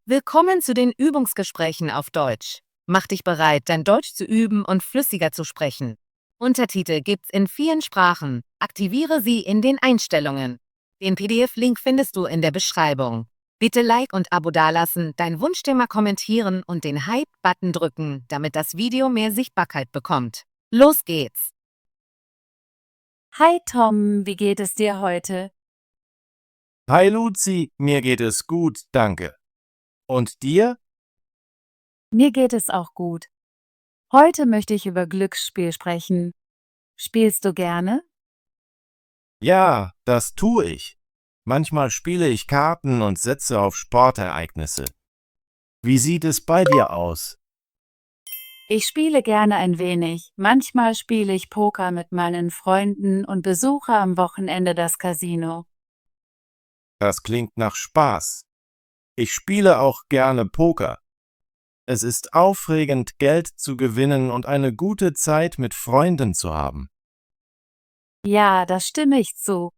Willkommen zu den Übungsgesprächen auf Deutsch. Mach dich bereit, dein Deutsch zu üben und flüssiger zu sprechen. Untertitel gibt's in vielen Sprachen. Aktiviere sie in den Einstellungen. Den PDF-Link findest du in der Beschreibung. Bitte Like und Abo dalassen, dein Wunschthema kommentieren und den Hype-Button drücken, damit das Video mehr Sichtbarkeit bekommt. Los geht's! Hi Tom, wie geht es dir heute? Hi Luzi, mir geht es gut, danke. Und dir? Mir geht es auch gut. Heute möchte ich über Glücksspiel sprechen. Spielst du gerne? Ja, das tue ich. Manchmal spiele ich Karten und setze auf Sportereignisse. Wie sieht es bei dir aus? Ich spiele gerne ein wenig. Manchmal spiele ich Poker mit meinen Freunden und besuche am Wochenende das Casino. Das klingt nach Spaß. Ich spiele auch gerne Poker. Es ist aufregend, Geld zu gewinnen und eine gute Zeit mit Freunden zu haben. Ja, das stimme ich zu.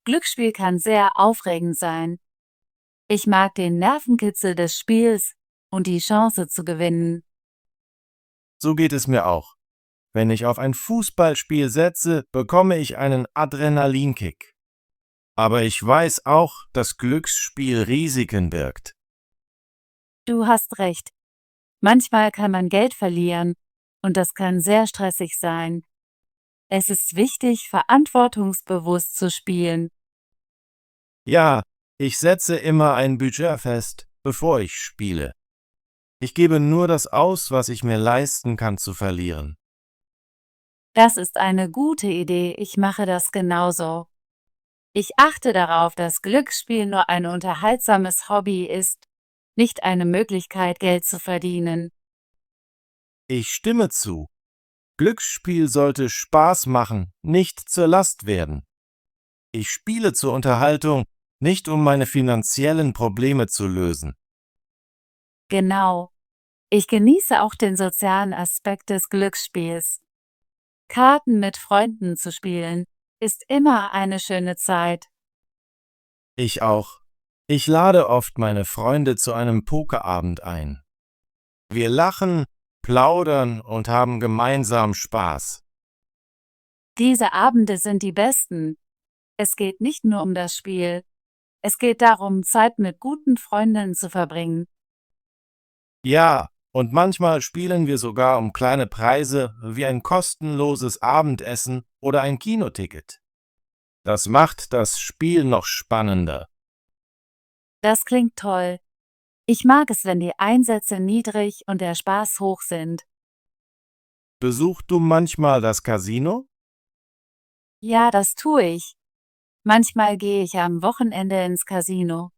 Glücksspiel kann sehr aufregend sein. Ich mag den Nervenkitzel des Spiels und die Chance zu gewinnen. So geht es mir auch. Wenn ich auf ein Fußballspiel setze, bekomme ich einen Adrenalinkick. Aber ich weiß auch, dass Glücksspiel Risiken birgt. Du hast recht. Manchmal kann man Geld verlieren und das kann sehr stressig sein. Es ist wichtig, verantwortungsbewusst zu spielen. Ja, ich setze immer ein Budget fest, bevor ich spiele. Ich gebe nur das aus, was ich mir leisten kann zu verlieren. Das ist eine gute Idee, ich mache das genauso. Ich achte darauf, dass Glücksspiel nur ein unterhaltsames Hobby ist, nicht eine Möglichkeit, Geld zu verdienen. Ich stimme zu. Glücksspiel sollte Spaß machen, nicht zur Last werden. Ich spiele zur Unterhaltung, nicht um meine finanziellen Probleme zu lösen. Genau. Ich genieße auch den sozialen Aspekt des Glücksspiels. Karten mit Freunden zu spielen, ist immer eine schöne Zeit. Ich auch. Ich lade oft meine Freunde zu einem Pokerabend ein. Wir lachen, plaudern und haben gemeinsam Spaß. Diese Abende sind die besten. Es geht nicht nur um das Spiel. Es geht darum, Zeit mit guten Freunden zu verbringen. Ja, und manchmal spielen wir sogar um kleine Preise wie ein kostenloses Abendessen oder ein Kinoticket. Das macht das Spiel noch spannender. Das klingt toll. Ich mag es, wenn die Einsätze niedrig und der Spaß hoch sind. Besuchst du manchmal das Casino? Ja, das tue ich. Manchmal gehe ich am Wochenende ins Casino.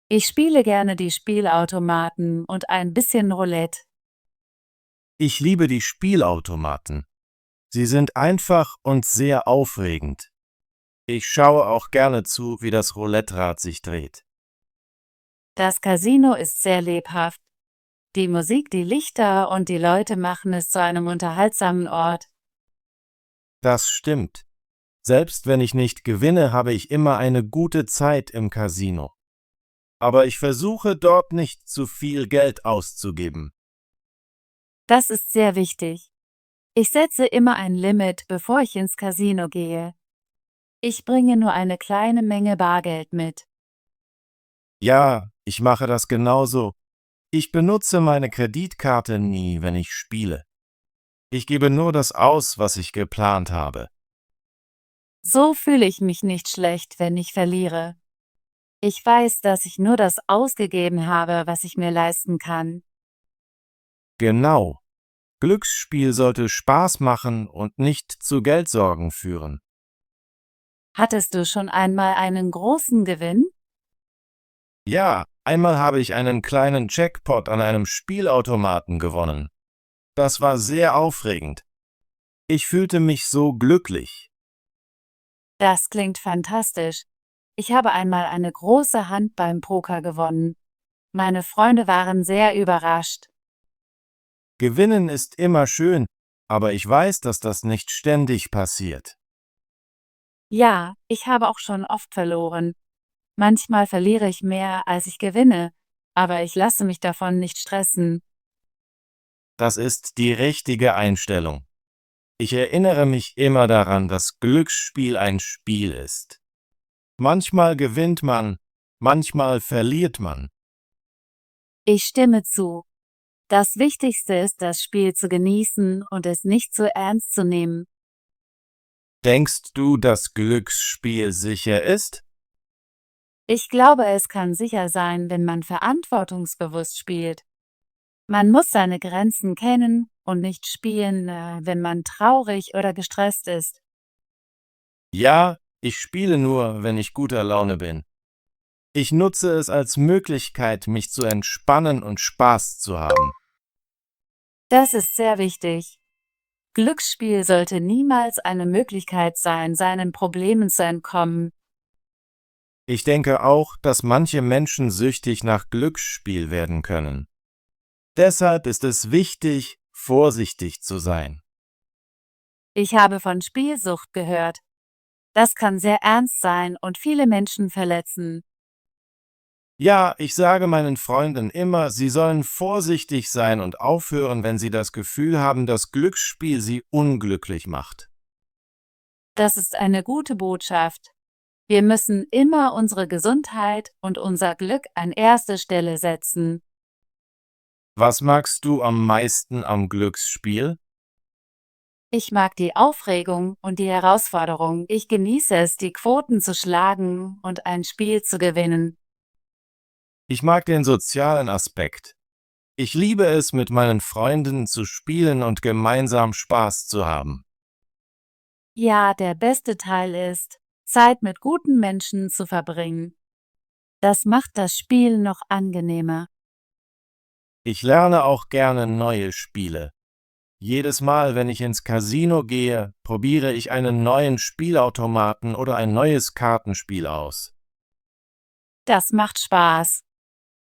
Ich spiele gerne die Spielautomaten und ein bisschen Roulette. Ich liebe die Spielautomaten. Sie sind einfach und sehr aufregend. Ich schaue auch gerne zu, wie das Roulette-Rad sich dreht. Das Casino ist sehr lebhaft. Die Musik, die Lichter und die Leute machen es zu einem unterhaltsamen Ort. Das stimmt. Selbst wenn ich nicht gewinne, habe ich immer eine gute Zeit im Casino. Aber ich versuche dort nicht zu viel Geld auszugeben. Das ist sehr wichtig. Ich setze immer ein Limit, bevor ich ins Casino gehe. Ich bringe nur eine kleine Menge Bargeld mit. Ja, ich mache das genauso. Ich benutze meine Kreditkarte nie, wenn ich spiele. Ich gebe nur das aus, was ich geplant habe. So fühle ich mich nicht schlecht, wenn ich verliere. Ich weiß, dass ich nur das ausgegeben habe, was ich mir leisten kann. Genau. Glücksspiel sollte Spaß machen und nicht zu Geldsorgen führen. Hattest du schon einmal einen großen Gewinn? Ja, einmal habe ich einen kleinen Jackpot an einem Spielautomaten gewonnen. Das war sehr aufregend. Ich fühlte mich so glücklich. Das klingt fantastisch. Ich habe einmal eine große Hand beim Poker gewonnen. Meine Freunde waren sehr überrascht. Gewinnen ist immer schön, aber ich weiß, dass das nicht ständig passiert. Ja, ich habe auch schon oft verloren. Manchmal verliere ich mehr, als ich gewinne. aber ich lasse mich davon nicht stressen. Das ist die richtige Einstellung. Ich erinnere mich immer daran, dass Glücksspiel ein Spiel ist. Manchmal gewinnt man, manchmal verliert man. Ich stimme zu. Das Wichtigste ist, das Spiel zu genießen und es nicht zu ernst zu nehmen. Denkst du, dass Glücksspiel sicher ist? Ich glaube, es kann sicher sein, wenn man verantwortungsbewusst spielt. Man muss seine Grenzen kennen und nicht spielen, wenn man traurig oder gestresst ist. Ja, ich spiele nur, wenn ich guter Laune bin. Ich nutze es als Möglichkeit, mich zu entspannen und Spaß zu haben. Das ist sehr wichtig. Glücksspiel sollte niemals eine Möglichkeit sein, seinen Problemen zu entkommen. Ich denke auch, dass manche Menschen süchtig nach Glücksspiel werden können. Deshalb ist es wichtig, vorsichtig zu sein. Ich habe von Spielsucht gehört. Das kann sehr ernst sein und viele Menschen verletzen. Ja, ich sage meinen Freunden immer, sie sollen vorsichtig sein und aufhören, wenn sie das Gefühl haben, dass Glücksspiel sie unglücklich macht. Das ist eine gute Botschaft. Wir müssen immer unsere Gesundheit und unser Glück an erste Stelle setzen. Was magst du am meisten am Glücksspiel? Ich mag die Aufregung und die Herausforderung. Ich genieße es, die Quoten zu schlagen und ein Spiel zu gewinnen. Ich mag den sozialen Aspekt. Ich liebe es, mit meinen Freunden zu spielen und gemeinsam Spaß zu haben. Ja, der beste Teil ist, Zeit mit guten Menschen zu verbringen. Das macht das Spiel noch angenehmer. Ich lerne auch gerne neue Spiele. Jedes Mal, wenn ich ins Casino gehe, probiere ich einen neuen Spielautomaten oder ein neues Kartenspiel aus. Das macht Spaß.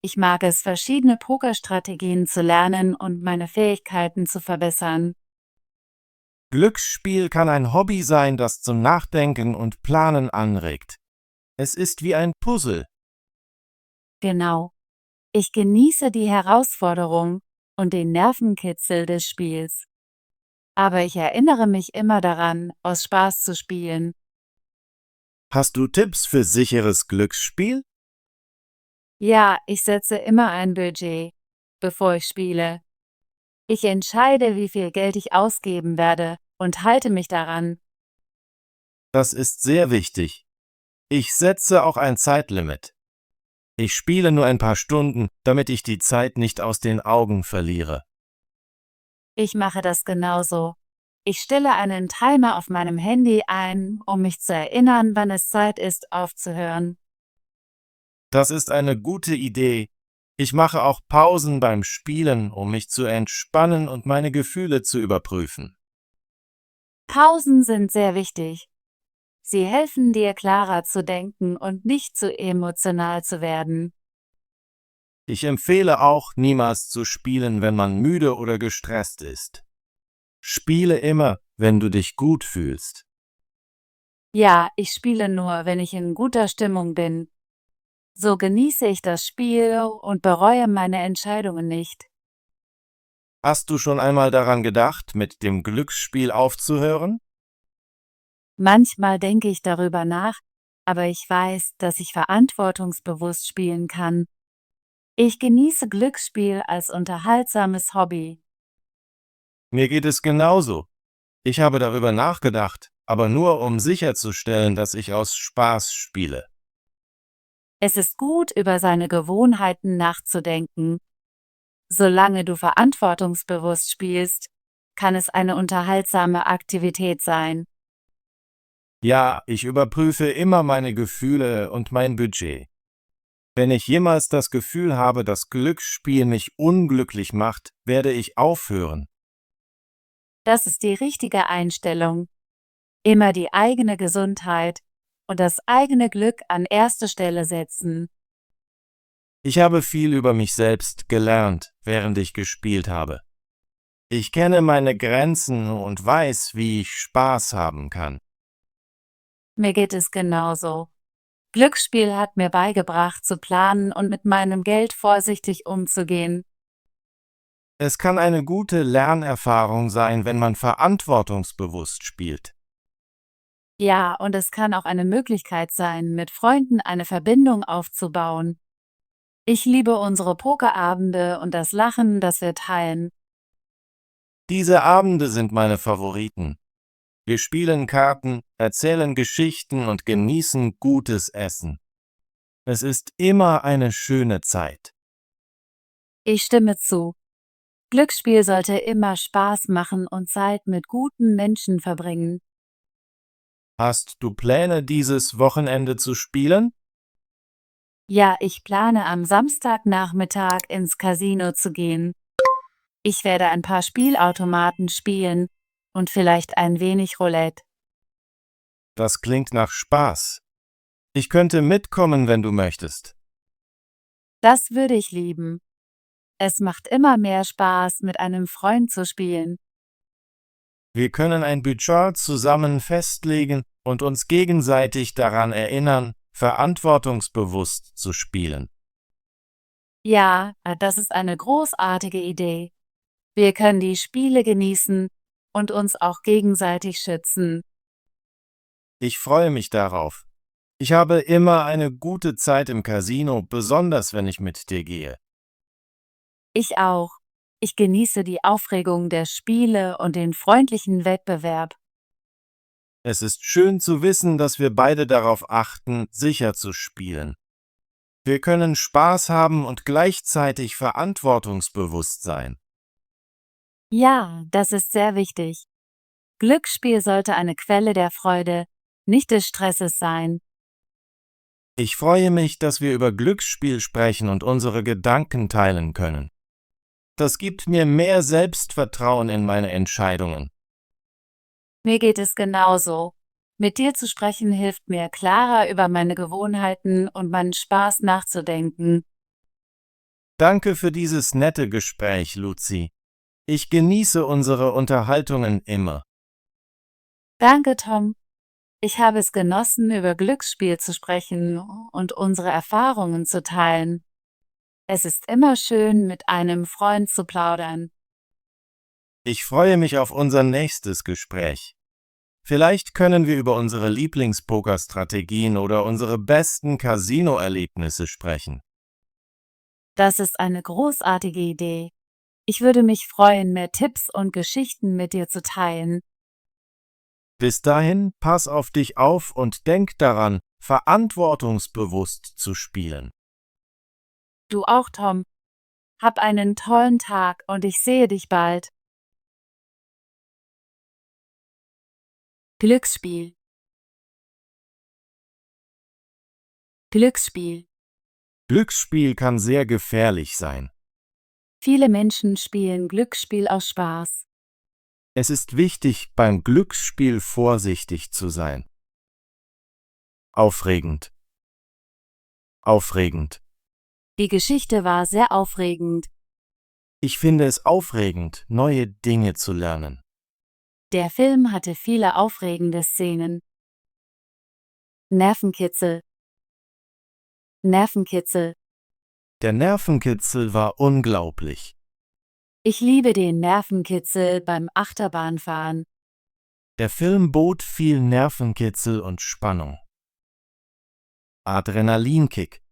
Ich mag es, verschiedene Pokerstrategien zu lernen und meine Fähigkeiten zu verbessern. Glücksspiel kann ein Hobby sein, das zum Nachdenken und Planen anregt. Es ist wie ein Puzzle. Genau. Ich genieße die Herausforderung und den Nervenkitzel des Spiels. Aber ich erinnere mich immer daran, aus Spaß zu spielen. Hast du Tipps für sicheres Glücksspiel? Ja, ich setze immer ein Budget, bevor ich spiele. Ich entscheide, wie viel Geld ich ausgeben werde und halte mich daran. Das ist sehr wichtig. Ich setze auch ein Zeitlimit. Ich spiele nur ein paar Stunden, damit ich die Zeit nicht aus den Augen verliere. Ich mache das genauso. Ich stelle einen Timer auf meinem Handy ein, um mich zu erinnern, wann es Zeit ist, aufzuhören. Das ist eine gute Idee. Ich mache auch Pausen beim Spielen, um mich zu entspannen und meine Gefühle zu überprüfen. Pausen sind sehr wichtig. Sie helfen dir, klarer zu denken und nicht zu emotional zu werden. Ich empfehle auch, niemals zu spielen, wenn man müde oder gestresst ist. Spiele immer, wenn du dich gut fühlst. Ja, ich spiele nur, wenn ich in guter Stimmung bin. So genieße ich das Spiel und bereue meine Entscheidungen nicht. Hast du schon einmal daran gedacht, mit dem Glücksspiel aufzuhören? Manchmal denke ich darüber nach, aber ich weiß, dass ich verantwortungsbewusst spielen kann. Ich genieße Glücksspiel als unterhaltsames Hobby. Mir geht es genauso. Ich habe darüber nachgedacht, aber nur um sicherzustellen, dass ich aus Spaß spiele. Es ist gut, über seine Gewohnheiten nachzudenken. Solange du verantwortungsbewusst spielst, kann es eine unterhaltsame Aktivität sein. Ja, ich überprüfe immer meine Gefühle und mein Budget. Wenn ich jemals das Gefühl habe, dass Glücksspiel mich unglücklich macht, werde ich aufhören. Das ist die richtige Einstellung. Immer die eigene Gesundheit und das eigene Glück an erste Stelle setzen. Ich habe viel über mich selbst gelernt, während ich gespielt habe. Ich kenne meine Grenzen und weiß, wie ich Spaß haben kann. Mir geht es genauso. Glücksspiel hat mir beigebracht, zu planen und mit meinem Geld vorsichtig umzugehen. Es kann eine gute Lernerfahrung sein, wenn man verantwortungsbewusst spielt. Ja, und es kann auch eine Möglichkeit sein, mit Freunden eine Verbindung aufzubauen. Ich liebe unsere Pokerabende und das Lachen, das wir teilen. Diese Abende sind meine Favoriten. Wir spielen Karten, erzählen Geschichten und genießen gutes Essen. Es ist immer eine schöne Zeit. Ich stimme zu. Glücksspiel sollte immer Spaß machen und Zeit mit guten Menschen verbringen. Hast du Pläne, dieses Wochenende zu spielen? Ja, ich plane am Samstagnachmittag ins Casino zu gehen. Ich werde ein paar Spielautomaten spielen und vielleicht ein wenig Roulette. Das klingt nach Spaß. Ich könnte mitkommen, wenn du möchtest. Das würde ich lieben. Es macht immer mehr Spaß, mit einem Freund zu spielen. Wir können ein Budget zusammen festlegen und uns gegenseitig daran erinnern, verantwortungsbewusst zu spielen. Ja, das ist eine großartige Idee. Wir können die Spiele genießen und uns auch gegenseitig schützen. Ich freue mich darauf. Ich habe immer eine gute Zeit im Casino, besonders wenn ich mit dir gehe. Ich auch. Ich genieße die Aufregung der Spiele und den freundlichen Wettbewerb. Es ist schön zu wissen, dass wir beide darauf achten, sicher zu spielen. Wir können Spaß haben und gleichzeitig verantwortungsbewusst sein. Ja, das ist sehr wichtig. Glücksspiel sollte eine Quelle der Freude, nicht des Stresses sein. Ich freue mich, dass wir über Glücksspiel sprechen und unsere Gedanken teilen können. Das gibt mir mehr Selbstvertrauen in meine Entscheidungen. Mir geht es genauso. Mit dir zu sprechen hilft mir, klarer über meine Gewohnheiten und meinen Spaß nachzudenken. Danke für dieses nette Gespräch, Luzi. Ich genieße unsere Unterhaltungen immer. Danke, Tom. Ich habe es genossen, über Glücksspiel zu sprechen und unsere Erfahrungen zu teilen. Es ist immer schön, mit einem Freund zu plaudern. Ich freue mich auf unser nächstes Gespräch. Vielleicht können wir über unsere Lieblingspokerstrategien oder unsere besten Casino-Erlebnisse sprechen. Das ist eine großartige Idee. Ich würde mich freuen, mehr Tipps und Geschichten mit dir zu teilen. Bis dahin, pass auf dich auf und denk daran, verantwortungsbewusst zu spielen. Du auch, Tom. Hab einen tollen Tag und ich sehe dich bald. Glücksspiel. Glücksspiel. Glücksspiel kann sehr gefährlich sein. Viele Menschen spielen Glücksspiel aus Spaß. Es ist wichtig, beim Glücksspiel vorsichtig zu sein. Aufregend. Aufregend. Die Geschichte war sehr aufregend. Ich finde es aufregend, neue Dinge zu lernen. Der Film hatte viele aufregende Szenen. Nervenkitzel. Nervenkitzel. Der Nervenkitzel war unglaublich. Ich liebe den Nervenkitzel beim Achterbahnfahren. Der Film bot viel Nervenkitzel und Spannung. Adrenalinkick.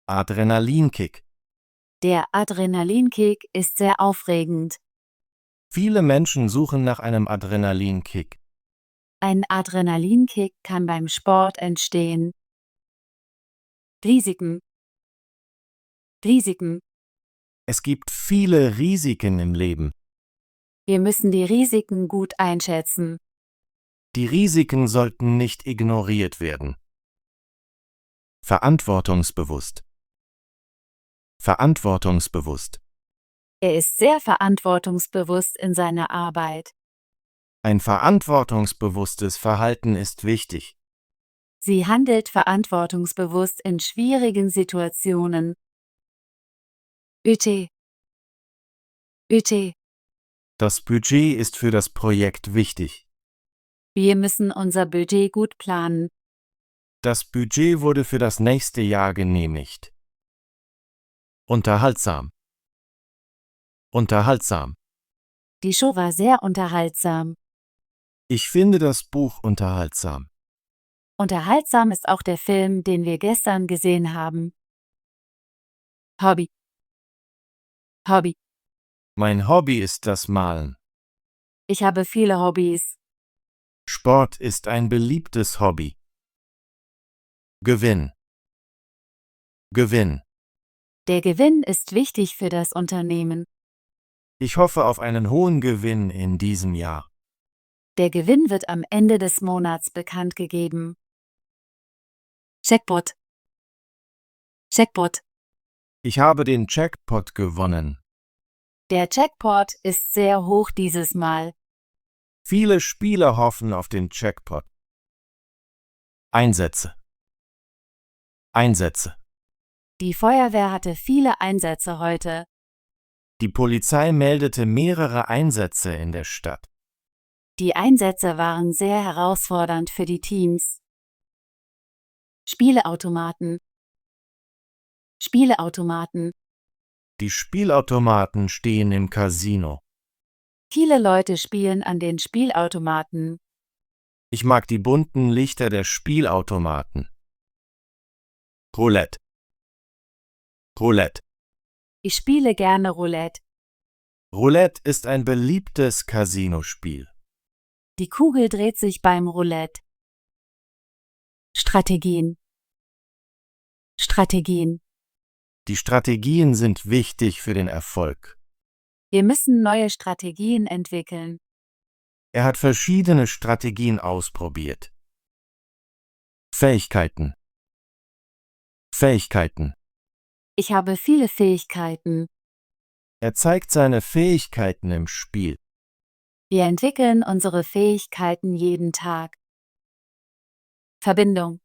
Adrenalinkick. Der Adrenalinkick ist sehr aufregend. Viele Menschen suchen nach einem Adrenalinkick. Ein Adrenalinkick kann beim Sport entstehen. Risiken. Risiken. Es gibt viele Risiken im Leben. Wir müssen die Risiken gut einschätzen. Die Risiken sollten nicht ignoriert werden. Verantwortungsbewusst. Verantwortungsbewusst. Er ist sehr verantwortungsbewusst in seiner Arbeit. Ein verantwortungsbewusstes Verhalten ist wichtig. Sie handelt verantwortungsbewusst in schwierigen Situationen. Budget. Budget. Das Budget ist für das Projekt wichtig. Wir müssen unser Budget gut planen. Das Budget wurde für das nächste Jahr genehmigt. Unterhaltsam. Unterhaltsam. Die Show war sehr unterhaltsam. Ich finde das Buch unterhaltsam. Unterhaltsam ist auch der Film, den wir gestern gesehen haben. Hobby. Hobby. Mein Hobby ist das Malen. Ich habe viele Hobbys. Sport ist ein beliebtes Hobby. Gewinn. Gewinn. Der Gewinn ist wichtig für das Unternehmen. Ich hoffe auf einen hohen Gewinn in diesem Jahr. Der Gewinn wird am Ende des Monats bekannt gegeben. Jackpot. Jackpot. Ich habe den Jackpot gewonnen. Der Jackpot ist sehr hoch dieses Mal. Viele Spieler hoffen auf den Jackpot. Einsätze. Einsätze. Die Feuerwehr hatte viele Einsätze heute. Die Polizei meldete mehrere Einsätze in der Stadt. Die Einsätze waren sehr herausfordernd für die Teams. Spieleautomaten. Spieleautomaten. Die Spielautomaten stehen im Casino. Viele Leute spielen an den Spielautomaten. Ich mag die bunten Lichter der Spielautomaten. Roulette. Roulette. Ich spiele gerne Roulette. Roulette ist ein beliebtes Casinospiel. Die Kugel dreht sich beim Roulette. Strategien. Strategien. Die Strategien sind wichtig für den Erfolg. Wir müssen neue Strategien entwickeln. Er hat verschiedene Strategien ausprobiert. Fähigkeiten. Fähigkeiten. Ich habe viele Fähigkeiten. Er zeigt seine Fähigkeiten im Spiel. Wir entwickeln unsere Fähigkeiten jeden Tag. Verbindung.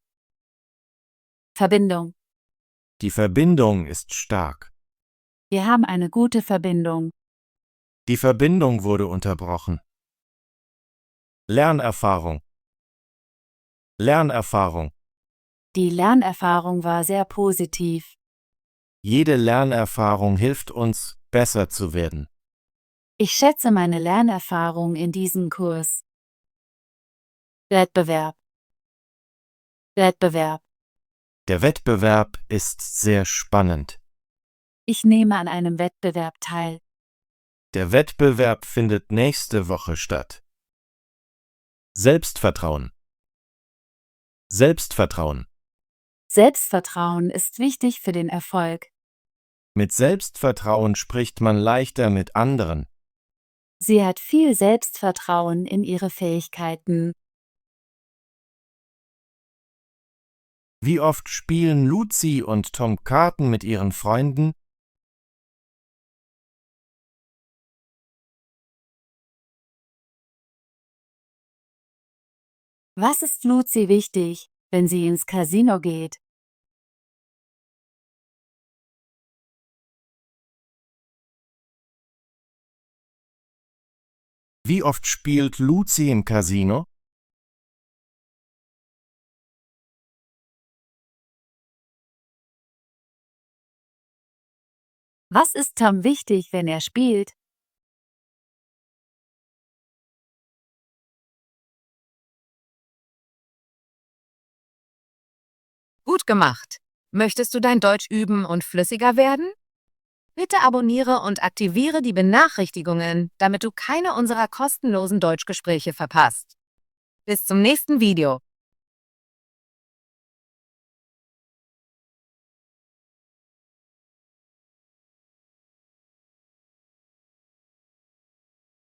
Verbindung. Die Verbindung ist stark. Wir haben eine gute Verbindung. Die Verbindung wurde unterbrochen. Lernerfahrung. Lernerfahrung. Die Lernerfahrung war sehr positiv. Jede Lernerfahrung hilft uns, besser zu werden. Ich schätze meine Lernerfahrung in diesem Kurs. Wettbewerb. Wettbewerb. Der Wettbewerb ist sehr spannend. Ich nehme an einem Wettbewerb teil. Der Wettbewerb findet nächste Woche statt. Selbstvertrauen. Selbstvertrauen. Selbstvertrauen ist wichtig für den Erfolg. Mit Selbstvertrauen spricht man leichter mit anderen. Sie hat viel Selbstvertrauen in ihre Fähigkeiten. Wie oft spielen Luzi und Tom Karten mit ihren Freunden? Was ist Luzi wichtig, wenn sie ins Casino geht? Wie oft spielt Luzi im Casino? Was ist Tom wichtig, wenn er spielt? Gut gemacht. Möchtest du dein Deutsch üben und flüssiger werden? Bitte abonniere und aktiviere die Benachrichtigungen, damit du keine unserer kostenlosen Deutschgespräche verpasst. Bis zum nächsten Video.